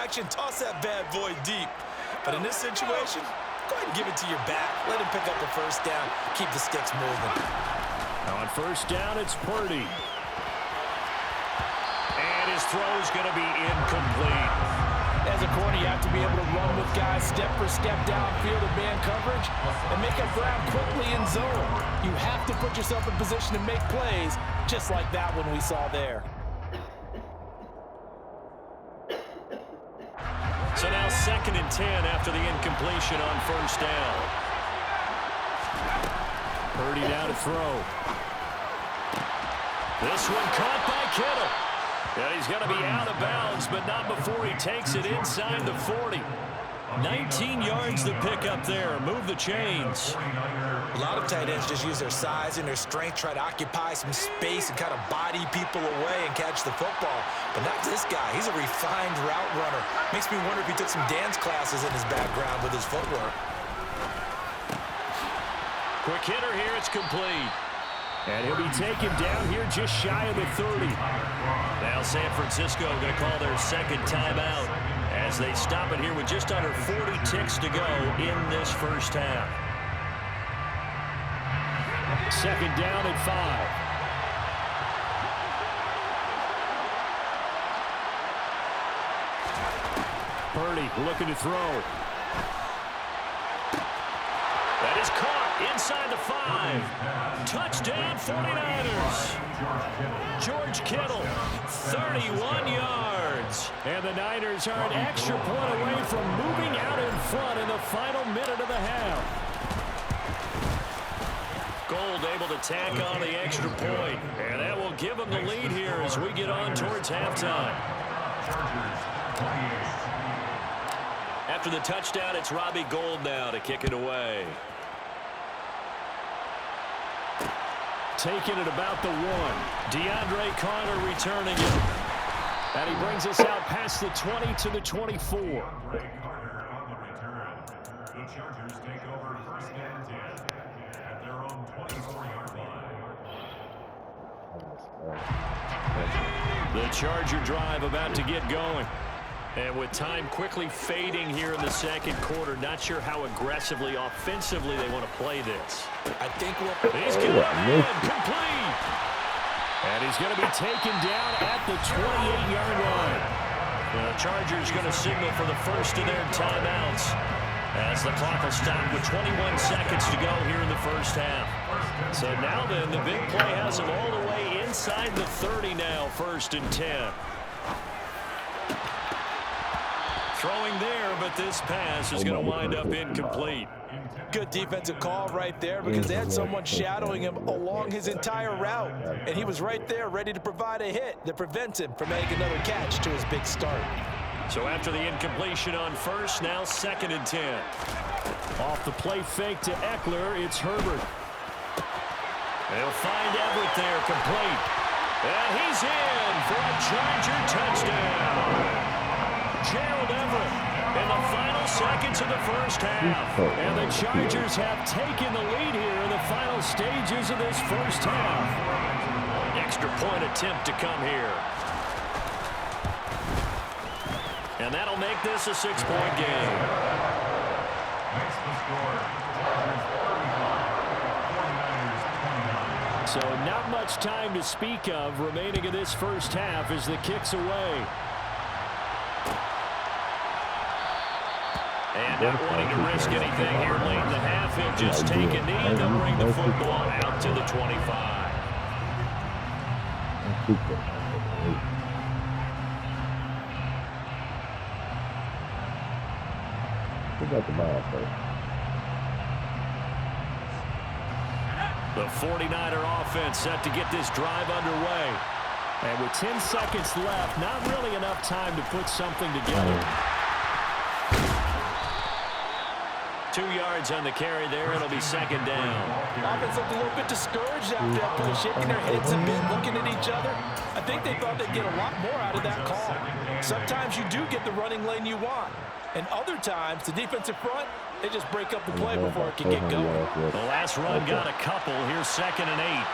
action, toss that bad boy deep. But in this situation, go ahead and give it to your back. Let him pick up the first down. Keep the sticks moving. On first down, it's Purdy. And his throw's going to be incomplete. As a corner, you have to be able to run with guys step for step downfield in man coverage and make up ground quickly in zone. You have to put yourself in position to make plays, just like that one we saw there. So now 2nd and 10 after the incompletion on first down. Purdy down to throw. This one caught by Kittle. And he's going to be out of bounds, but not before he takes it inside the 40. 19 yards to pick up there. Move the chains. A lot of tight ends just use their size and their strength, try to occupy some space and kind of body people away and catch the football. But not this guy. He's a refined route runner. Makes me wonder if he took some dance classes in his background with his footwork. Quick hitter here. It's complete. And he'll be taken down here just shy of the 30. Now San Francisco going to call their second timeout as they stop it here with just under 40 ticks to go in this first half. 2nd down and 5. Purdy looking to throw. That is caught inside the 5. Touchdown 49ers. George Kittle, 31 yards. And the Niners are an extra point away from moving out in front in the final minute of the half. Gold able to tack on the extra point. And that will give them the lead here as we get on towards halftime. After the touchdown, it's Robbie Gould now to kick it away. Taking it about the 1. DeAndre Carter returning it. And he brings us out past the 20 to the 24. DeAndre Carter on the return. The Chargers take over 1st and 10 at their own 24-yard line. The Charger drive about to get going. And with time quickly fading here in the second quarter, not sure how aggressively, offensively they want to play this. I think he's going to complete. And he's going to be taken down at the 28-yard line. The Chargers going to signal for the first of their timeouts as the clock will stop with 21 seconds to go here in the first half. So now then, the big play has them all the way inside the 30 now, 1st and 10. Throwing there, but this pass is going to wind up incomplete. Good defensive call right there because they had someone shadowing him along his entire route. And he was right there ready to provide a hit that prevents him from making another catch to his big start. So after the incompletion on first, now 2nd and 10. Off the play fake to Eckler, it's Herbert. They'll find Everett there, complete. And he's in for a Charger touchdown. Gerald Everett in the final seconds of the first half. And the Chargers have taken the lead here in the final stages of this first half. Extra point attempt to come here. And that'll make this a 6-point game. Makes the score. Chargers 35, 49ers 29. So not much time to speak of remaining in this first half as the kick's away. And not wanting to risk anything here late in the half, he'll just take a knee and they'll bring the football out to the 25. Who got the ball first? The 49er offense set to get this drive underway. And with 10 seconds left, not really enough time to put something together. 2 yards on the carry there. It'll be 2nd down. Offense looked a little bit discouraged after that play, shaking their heads a bit, looking at each other. I think they thought they'd get a lot more out of that call. Sometimes you do get the running lane you want. And other times, the defensive front, they just break up the play before it can get going. The last run got a couple. Here's 2nd and 8.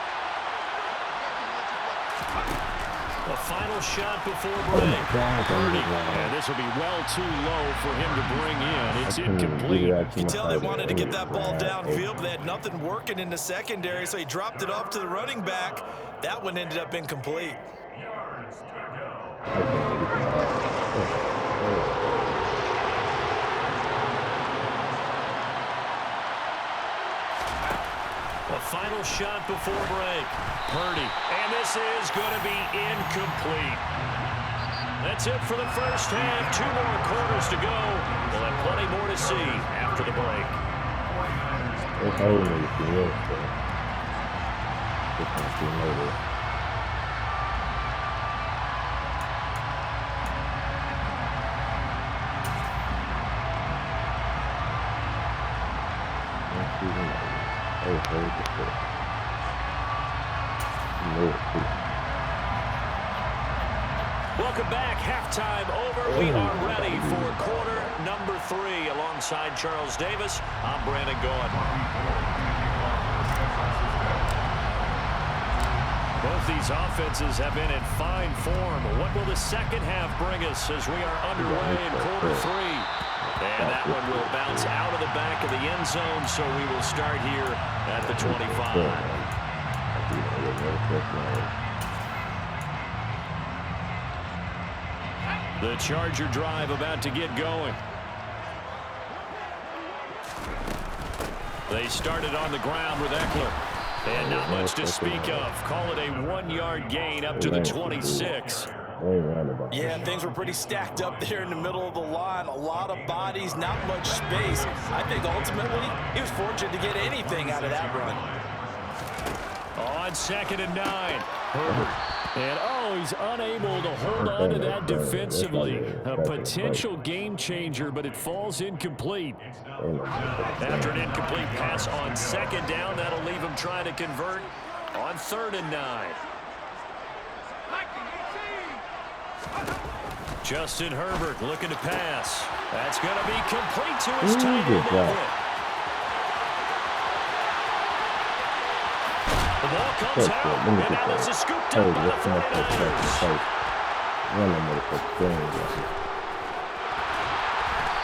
A final shot before break. Purdy. And this will be well too low for him to bring in. It's incomplete. You can tell they wanted to get that ball downfield, but they had nothing working in the secondary, so he dropped it off to the running back. That one ended up incomplete. A final shot before break. Purdy. And this is going to be incomplete. That's it for the first half. 2 more quarters to go. We'll have plenty more to see after the break. Welcome back. Halftime over. We are ready for quarter number 3. Alongside Charles Davis, I'm Brandon Gaud. Both these offenses have been in fine form. What will the second half bring us as we are underway in quarter 3? And that one will bounce out of the back of the end zone, so we will start here at the 25. The Charger drive about to get going. They started on the ground with Eckler. And not much to speak of. Call it a 1-yard gain up to the 26. Yeah, things were pretty stacked up there in the middle of the line. A lot of bodies, not much space. I think ultimately he was fortunate to get anything out of that run. On 2nd and 9. Herbert. And, he's unable to hold on to that defensively. A potential game changer, but it falls incomplete. After an incomplete pass on 2nd down, that'll leave him trying to convert on 3rd and 9. Justin Herbert looking to pass. That's going to be complete to his tight end, Everett. The ball comes out, and now this is scooped up by the 49ers.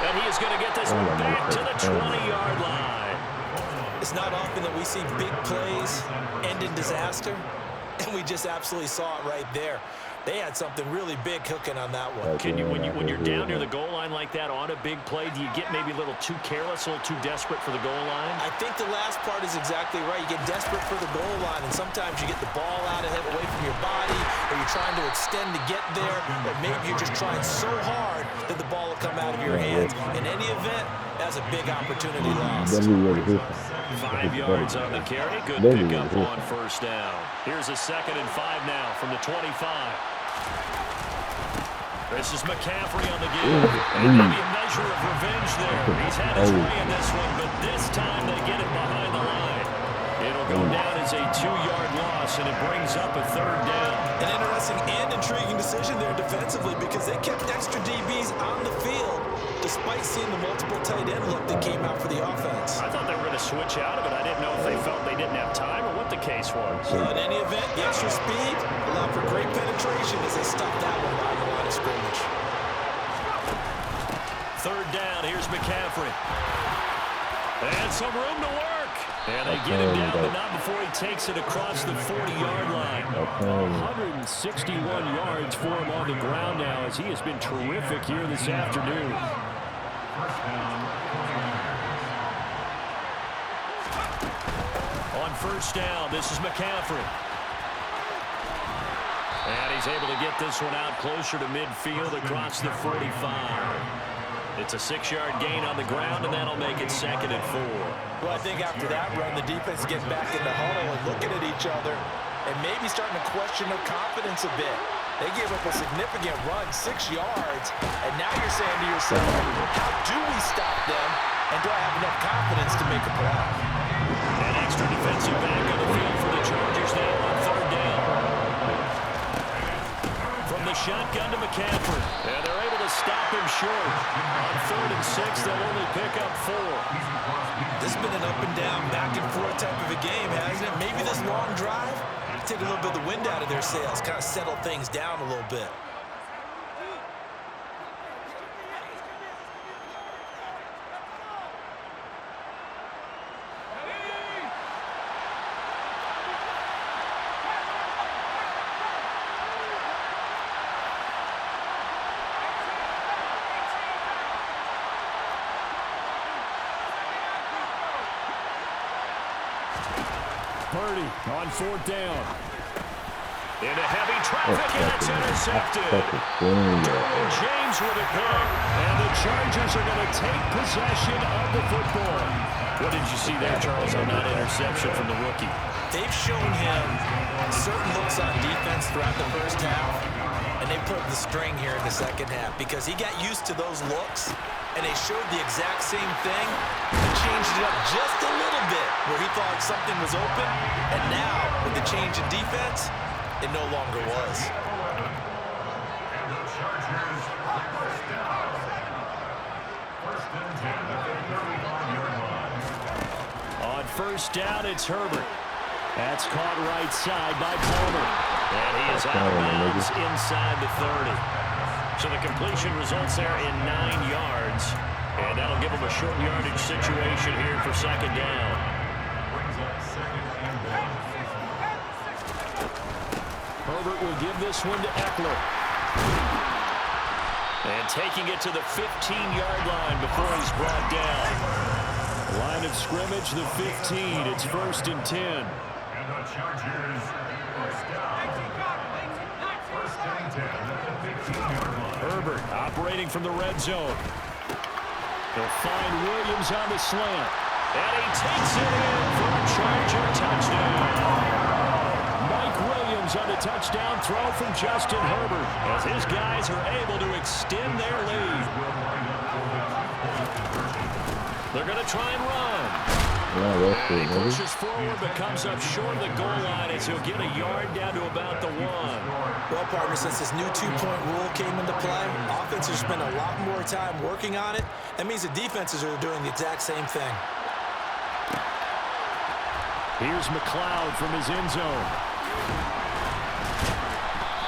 And he is going to get this one back to the 20-yard line. It's not often that we see big plays end in disaster, and we just absolutely saw it right there. They had something really big cooking on that one. Can you, when you're down near the goal line like that on a big play, do you get maybe a little too careless, a little too desperate for the goal line? I think the last part is exactly right. You get desperate for the goal line, and sometimes you get the ball out of it, away from your body, or you're trying to extend to get there, or maybe you're just trying so hard that the ball will come out of your hands. In any event, that's a big opportunity lost. 5 yards on the carry. Good pickup on 1st down. Here's a 2nd and 5 now from the 25. This is McCaffrey on the give. And maybe a measure of revenge there. He's had his way in this one, but this time they get it behind the line. It'll go down as a 2-yard loss, and it brings up a 3rd down. An interesting and intriguing decision there defensively because they kept extra DBs on the field despite seeing the multiple tight end look that came out for the offense. I thought they were going to switch out of it. I didn't know if they felt they didn't have time or what the case was. Well, in any event, the extra speed allowed for great penetration as they stopped that one by the line of scrimmage. 3rd down, here's McCaffrey. And some room to work. And they get him down, but not before he takes it across the 40-yard line. 161 yards for him on the ground now as he has been terrific here this afternoon. On 1st down, this is McCaffrey. And he's able to get this one out closer to midfield across the 45. It's a 6-yard gain on the ground, and that'll make it 2nd and 4. Well, I think after that run, the defense gets back in the huddle and looking at each other and maybe starting to question their confidence a bit. They gave up a significant run, 6 yards, and now you're saying to yourself, how do we stop them, and do I have enough confidence to make a play? An extra defensive back on the field for the Chargers now on 3rd down. From the shotgun to McCaffrey, and they're able to stop him short. On 3rd and 6, they'll only pick up 4. This has been an up and down, back and forth type of a game, hasn't it? Maybe this long drive take a little bit of the wind out of their sails, kind of settle things down a little bit. Purdy on 4th down. Into heavy traffic, and it's intercepted. Derwin James with a pick, and the Chargers are going to take possession of the football. What did you see there, Charles, on that interception from the rookie? They've shown him certain looks on defense throughout the first half, and they pulled the string here in the second half because he got used to those looks, and they showed the exact same thing. He changed it up just a little bit where he thought something was open, and now with the change in defense, it no longer was. And the Chargers first down. First and 10 at the 35-yard line. On 1st down, it's Herbert. That's caught right side by Palmer. And he is out of bounds inside the 30. So the completion results there in 9 yards. And that'll give him a short yardage situation here for 2nd down. Brings up 2nd and 1. Herbert will give this one to Eckler. And taking it to the 15-yard line before he's brought down. Line of scrimmage, the 15. It's 1st and 10. And the Chargers first down. First and 10 at the 15-yard line. Herbert operating from the red zone. He'll find Williams on the slant. And he takes it in for a Charger touchdown. Mike Williams on the touchdown throw from Justin Herbert as his guys are able to extend their lead. They're going to try and run. And he pushes forward but comes up short of the goal line as he'll get a yard down to about the 1. Well, partner, since this new two-point rule came into play, offenses spend a lot more time working on it. That means the defenses are doing the exact same thing. Here's McLeod from his end zone.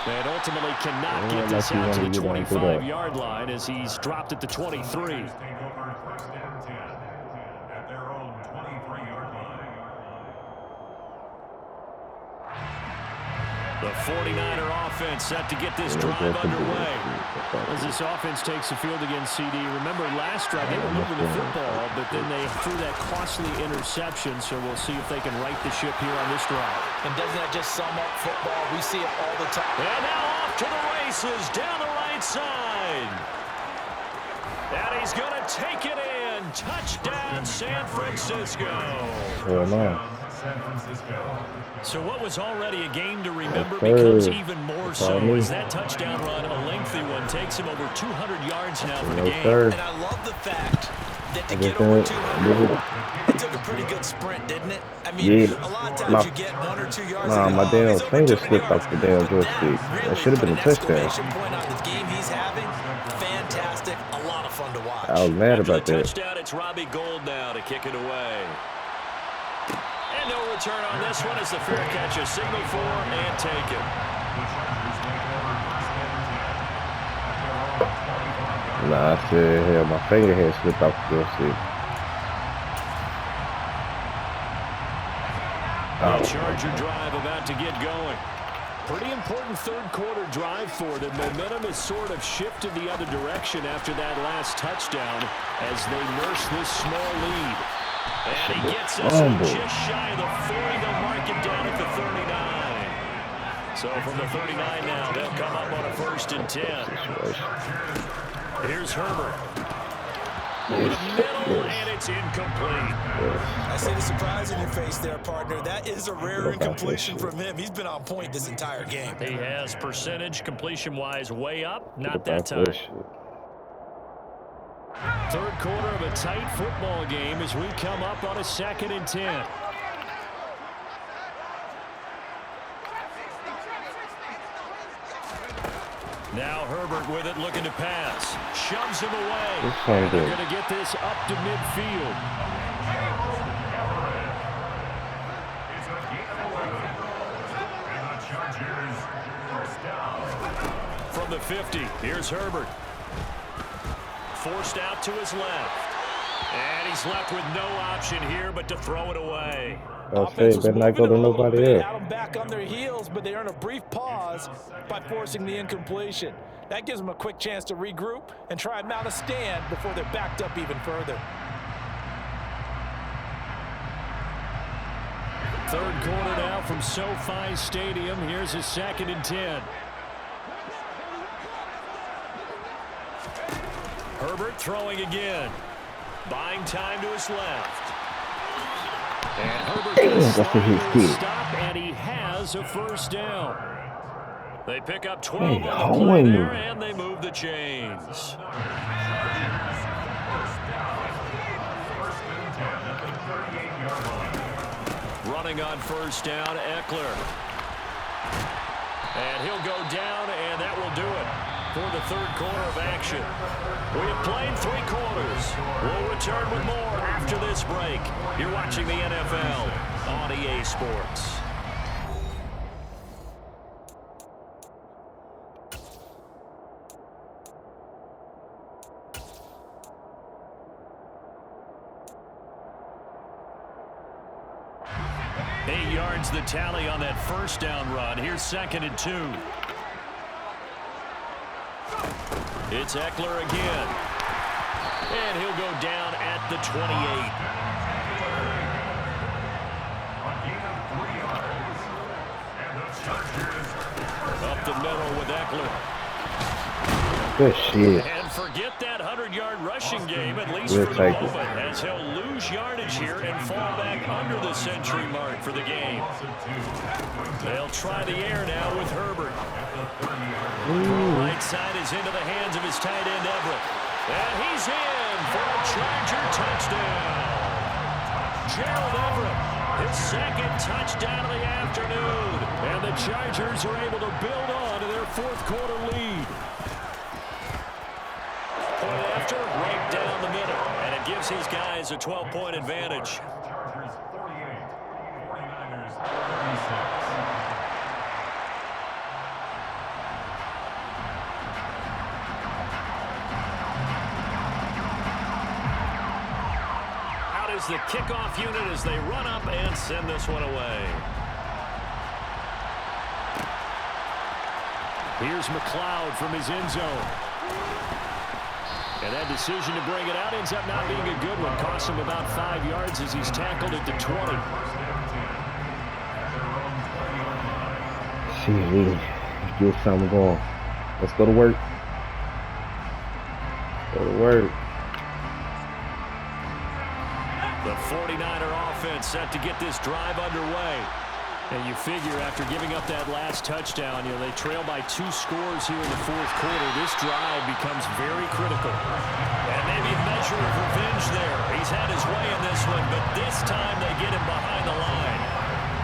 And ultimately cannot get this out to the 25-yard line as he's dropped at the 23. Take over 1st and 10 at their own 23-yard line. The 49er offense set to get this drive underway. As this offense takes the field against CD, remember last drive they were moving the football, but then they threw that costly interception, so we'll see if they can right the ship here on this drive. And doesn't that just sum up football? We see it all the time. And now off to the races down the right side. And he's going to take it in. Touchdown, San Francisco. Oh, no. San Francisco. So what was already a game to remember becomes even more so as that touchdown run, a lengthy one, takes him over 200 yards now for the game. And I love the fact that to get over 200, it took a pretty good sprint, didn't it? I mean, a lot of times you get 1 or 2 yards. My damn finger slipped off the damn joystick. That should have been a touchdown. Point on the game he's having. Fantastic. A lot of fun to watch. I was mad about After the that. touchdown, it's Robbie Gould now to kick it away. And no return on this one as the fair catch is signaled for and taken. Nah, I said, hell, my finger had slipped off the joystick. The Charger drive about to get going. Pretty important third quarter drive for them. Momentum has sort of shifted the other direction after that last touchdown as they nurse this small lead. And he gets us just shy of the 40. They'll mark it down at the 39. So from the 39 now, they'll come up on a 1st and 10. Here's Herbert. Over the middle, and it's incomplete. I see the surprise in your face there, partner. That is a rare incompletion from him. He's been on point this entire game. He has percentage completion-wise way up. Not that time. Third quarter of a tight football game as we come up on a 2nd and 10. Now Herbert with it, looking to pass. Shoves him away. They're going to get this up to midfield. It's a gain of 11. Chargers, first down. From the 50, here's Herbert. Forced out to his left. And he's left with no option here but to throw it away. I'll say, better not go to nobody else. Had them back on their heels, but they earn a brief pause by forcing the incompletion. That gives them a quick chance to regroup and try and mount a stand before they're backed up even further. Third quarter now from SoFi Stadium. Here's a 2nd and 10. Herbert throwing again. Buying time to his left. And Herbert gets stop, and he has a first down. They pick up 12 on the play there, and they move the chains. Running on first down, Eckler. And he'll go down, and that will do it for the third quarter of action. We have played 3 quarters. We'll return with more after this break. You're watching the NFL on EA Sports. The tally on that first down run. Here's 2nd and 2. It's Eckler again. And he'll go down at the 28. Up the middle with Eckler. Good shit. And forget that 100-yard rushing game, at least for the moment, as he'll lose yardage here and fall back under the century mark for the game. They'll try the air now with Herbert. The right side is into the hands of his tight end, Everett. And he's in for a Charger touchdown. Gerald Everett, his 2nd touchdown of the afternoon. And the Chargers are able to build on to their 4th quarter lead. Point after, right down the middle. And it gives his guys a 12-point advantage. Chargers 48, 49ers 36. Out is the kickoff unit as they run up and send this one away. Here's McLeod from his end zone. And that decision to bring it out ends up not being a good one. Cost him about 5 yards as he's tackled at the 20. See, we get something going. Let's go to work. Go to work. The 49er offense set to get this drive underway. And you figure after giving up that last touchdown, they trail by 2 scores here in the 4th quarter. This drive becomes very critical. And maybe a measure of revenge there. He's had his way in this one, but this time they get him behind the line.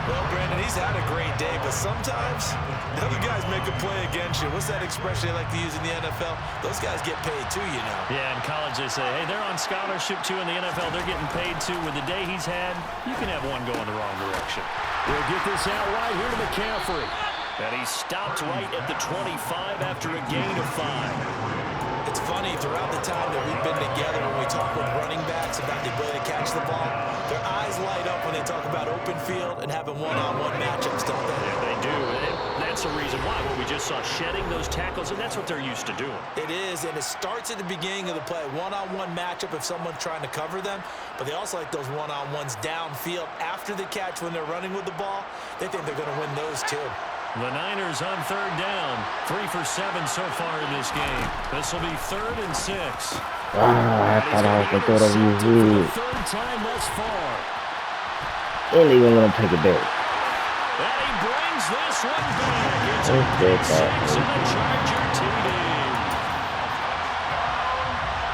Well, Brandon, he's had a great day, but sometimes other guys make a play against you. What's that expression they like to use in the NFL? Those guys get paid too, you know. Yeah, in college they say, hey, they're on scholarship too. In the NFL, they're getting paid too. With the day he's had, you can have one going the wrong direction. We'll get this out right here to McCaffrey. And he stopped right at the 25 after a gain of 5. It's funny, throughout the time that we've been together, when we talk with running backs about the ability to catch the ball, their eyes light up when they talk about open field and having one-on-one matchups, don't they? Yeah, they do. And that's the reason why. What we just saw, shedding those tackles, and that's what they're used to doing. It is, and it starts at the beginning of the play. One-on-one matchup if someone's trying to cover them, but they also like those one-on-ones downfield after the catch when they're running with the ball. They think they're going to win those too. The Niners on 3rd down. 3 for 7 so far in this game. This will be 3rd and 6. I thought I was going to throw it over his head. 3rd time thus far. Ain't even going to take it back. And he brings this one back. It's a big 6 and a Charger TD.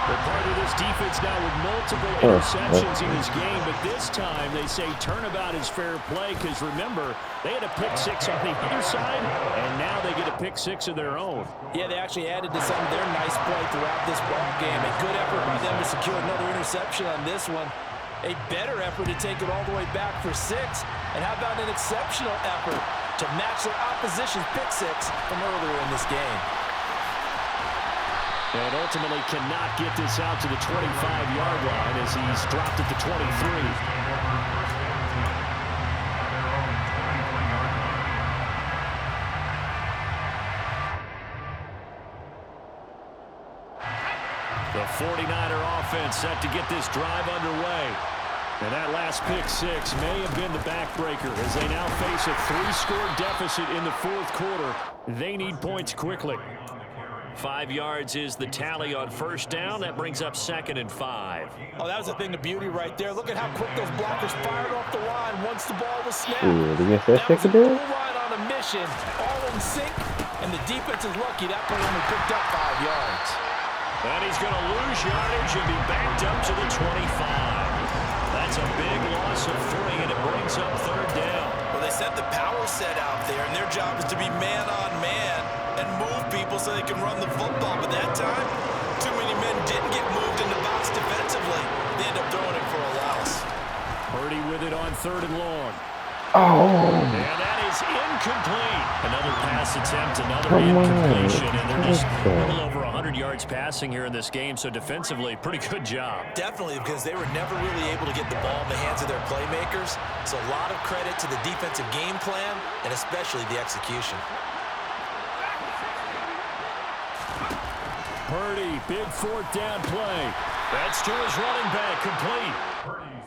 They're part of this defense now with multiple interceptions in this game, but this time they say turnabout is fair play because, remember, they had a pick 6 on the other side, and now they get a pick 6 of their own. Yeah, they actually added to some of their nice play throughout this ball game. A good effort by them to secure another interception on this one. A better effort to take it all the way back for 6. And how about an exceptional effort to match their opposition's pick six from earlier in this game. And ultimately cannot get this out to the 25-yard line as he's dropped at the 23. The 49er offense set to get this drive underway. And that last pick six may have been the backbreaker as they now face a 3-score deficit in the fourth quarter. They need points quickly. 5 yards is the tally on first down. That brings up 2nd and 5. Oh, that was a thing of beauty right there. Look at how quick those blockers fired off the line once the ball was snapped. Against that was a secondary? goal line on a mission, all in sync, and the defense is lucky that play only picked up 5 yards. And he's going to lose yardage and be backed up to the 25. That's a big loss of 3, and it brings up 3rd down. Well, they set the power set out there, and their job is to be man-on-man and move people so they can run the football. But that time, too many men didn't get moved in the box defensively. They end up throwing it for a loss. Purdy with it on 3rd and long. Oh. And that is incomplete. Another pass attempt, another incompletion, and they're just a little over 100 yards passing here in this game, so defensively, pretty good job. Definitely, because they were never really able to get the ball in the hands of their playmakers. So a lot of credit to the defensive game plan, and especially the execution. Purdy, big 4th down play. That's to his running back, complete.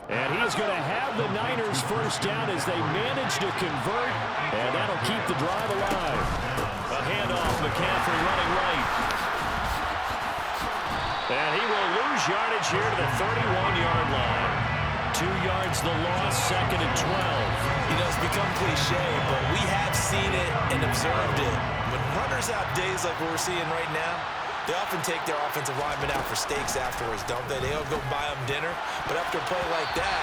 And he's going to have the Niners first down as they manage to convert, and that'll keep the drive alive. A handoff, McCaffrey running right. And he will lose yardage here to the 31-yard line. 2 yards the loss, 2nd and 12. You know, it's become cliche, but we have seen it and observed it. When runners have days like what we're seeing right now, they often take their offensive linemen out for steaks afterwards, don't they? They'll go buy them dinner. But after a play like that,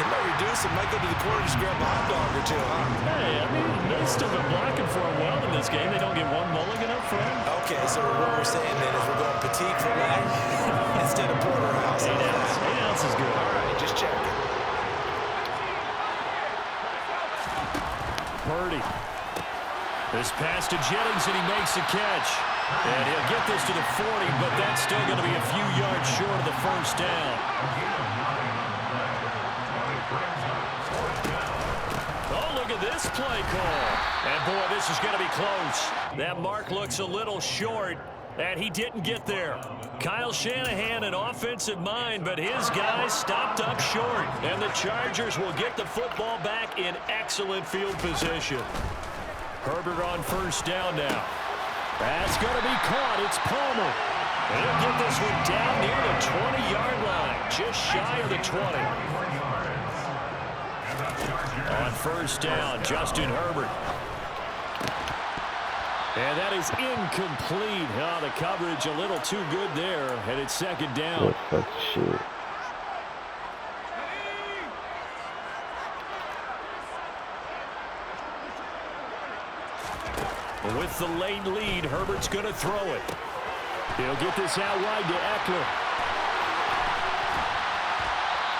they might reduce it, might go to the corner to grab a hot dog or two, huh? Hey, I mean, they've still been blocking for him well in this game. They don't get one mulligan up front. Okay, so what we're saying then is we're going petite for that instead of porterhouse. 8 ounces. 8 ounces is good. All right, just checking. Purdy. This pass to Jennings, and he makes the catch. And he'll get this to the 40, but that's still going to be a few yards short of the first down. Oh, look at this play call. And, boy, this is going to be close. That mark looks a little short, and he didn't get there. Kyle Shanahan, an offensive mind, but his guys stopped up short. And the Chargers will get the football back in excellent field position. Herbert on first down now. That's going to be caught. It's Palmer. And he'll get this one down near the 20-yard line, just shy of the 20. On first down, Justin Herbert. And that is incomplete. Oh, the coverage a little too good there, and it's 2nd down. What the shit? With the late lead, Herbert's going to throw it. He'll get this out wide to Eckler.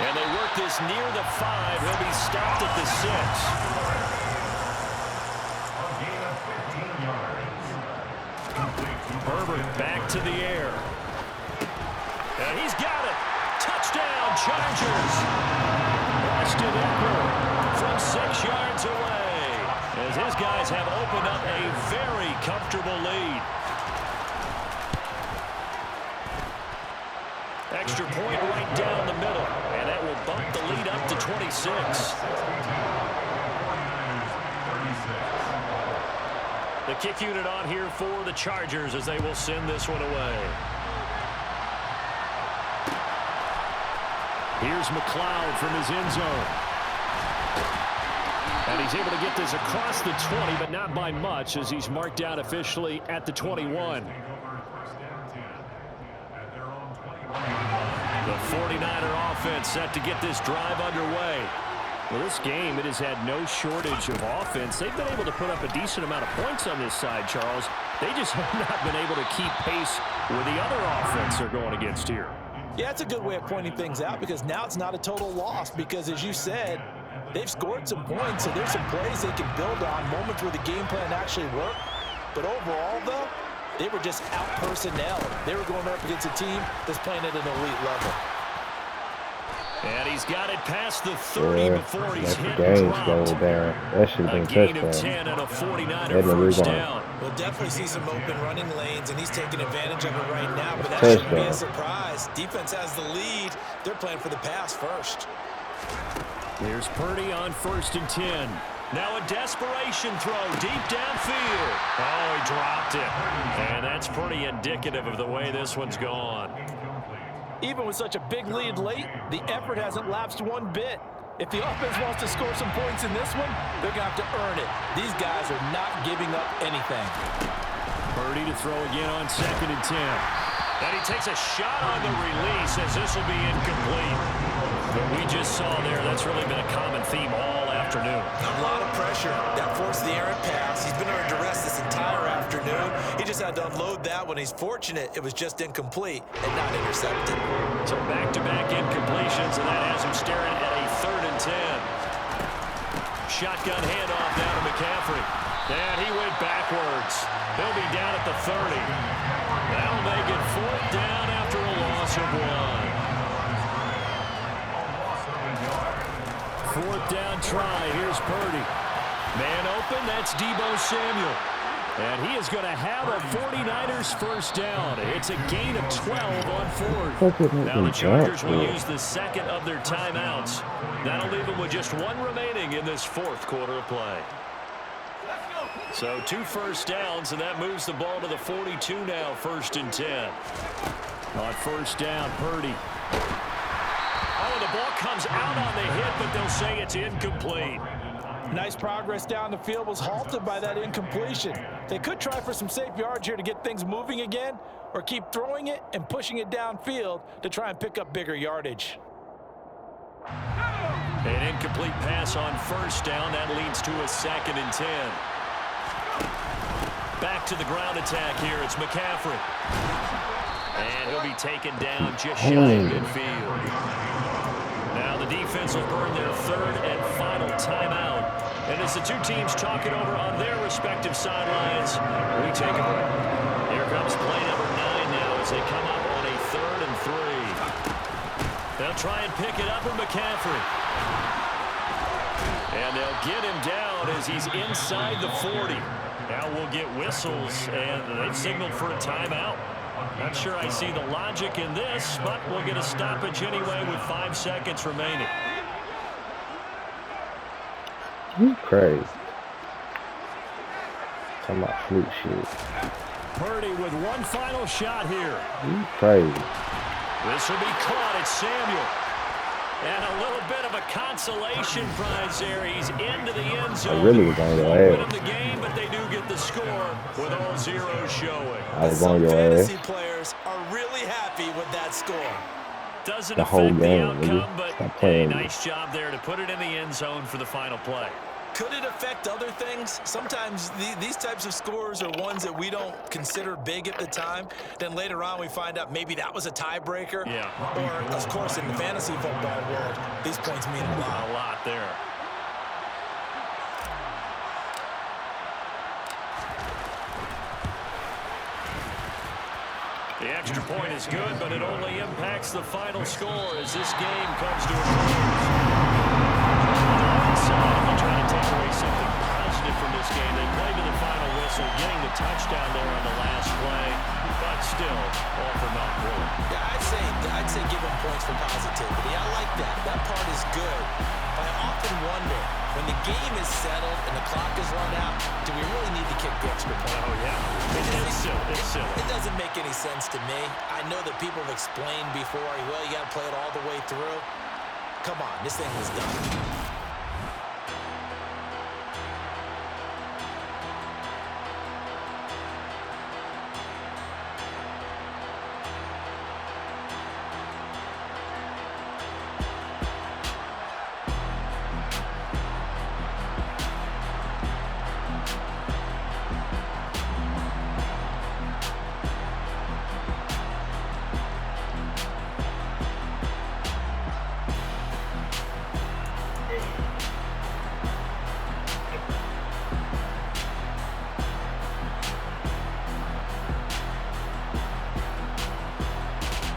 And they work this near the 5. He'll be stopped at the 6. Herbert back to the air. And he's got it. Touchdown, Chargers. Austin Eckler from 6 yards away, as his guys have opened up a very comfortable lead. Extra point right down the middle, and that will bump the lead up to 26. The kick unit on here for the Chargers as they will send this one away. Here's McLeod from his end zone. And he's able to get this across the 20, but not by much, as he's marked out officially at the 21. The 49er offense set to get this drive underway. Well, this game, it has had no shortage of offense. They've been able to put up a decent amount of points on this side, Charles. They just have not been able to keep pace with the other offense they're going against here. Yeah, it's a good way of pointing things out, because now it's not a total loss, because as you said, They've scored some points, so there's some plays they can build on, moments where the game plan actually worked. But overall, though, they were just out-personnel. They were going up against a team that's playing at an elite level. And he's got it past the 30 before he's hit the and game's dropped. down. That should have been A gain of touchdown. 10 and a 49er first down. We'll definitely see some open running lanes, and he's taking advantage of it right now. But that shouldn't be a surprise. Defense has the lead. They're playing for the pass first. Here's Purdy on 1st and 10. Now a desperation throw deep downfield. Oh, he dropped it. And that's pretty indicative of the way this one's gone. Even with such a big lead late, the effort hasn't lapsed one bit. If the offense wants to score some points in this one, they're going to have to earn it. These guys are not giving up anything. Purdy to throw again on 2nd and 10. And he takes a shot on the release as this will be incomplete. But we just saw there, that's really been a common theme all afternoon. A lot of pressure. That forced the errant pass. He's been under duress this entire afternoon. He just had to unload that one. He's fortunate it was just incomplete and not intercepted. So back-to-back incompletions, and that has him staring at a 3rd and 10. Shotgun handoff down to McCaffrey. And he went backwards. He'll be down at the 30. That'll make it 4th down after a loss of 1. 4th down try. Here's Purdy. Man open. That's Deebo Samuel. And he is going to have a 49ers first down. It's a gain of 12 on 4th. Now the Chargers will use the 2nd of their timeouts. That'll leave them with just 1 remaining in this 4th quarter of play. So 2 first downs, and that moves the ball to the 42 now, 1st and 10. On 1st down, Purdy. Oh, the ball comes out on the hit, but they'll say it's incomplete. Nice progress down the field was halted by that incompletion. They could try for some safe yards here to get things moving again, or keep throwing it and pushing it downfield to try and pick up bigger yardage. An incomplete pass on 1st down. That leads to a 2nd and 10. Back to the ground attack here. It's McCaffrey. And he'll be taken down just shy of midfield. Now the defense will burn their 3rd and final timeout. And as the two teams talk it over on their respective sidelines, we take a break. Here comes play number 9 now as they come up on a 3rd and 3. They'll try and pick it up with McCaffrey. And they'll get him down as he's inside the 40. Now we'll get whistles, and they've signaled for a timeout. Not sure I see the logic in this, but we'll get a stoppage anyway with 5 seconds remaining. You crazy. Talking about flute shit. Purdy with one final shot here. You crazy. This will be caught. It's Samuel. And a little bit of a consolation prize there. He's into the end zone. I really was on your Win ass. the game, but they do get the score with all zeros showing. I was on your Fantasy ass players are really happy with that score. Doesn't the whole affect the game. outcome, but Stop a playing. nice job there to put it in the end zone for the final play. Could it affect other things? Sometimes these types of scores are ones that we don't consider big at the time. Then later on we find out maybe that was a tiebreaker. Yeah. Or, of course, in the fantasy football world, these points mean a lot. A lot there. The extra point is good, but it only impacts the final score as this game comes to a close. If you try to take away something positive from this game, they play to the final whistle, getting the touchdown there on the last play, but still, all for naught really. Yeah, I'd say give them points for positivity. I like that. That part is good. But I often wonder, when the game is settled and the clock is run out, do we really need to kick the extra point? Oh, yeah. It's silly. It doesn't make any sense to me. I know that people have explained before, well, you got to play it all the way through. Come on, this thing was done.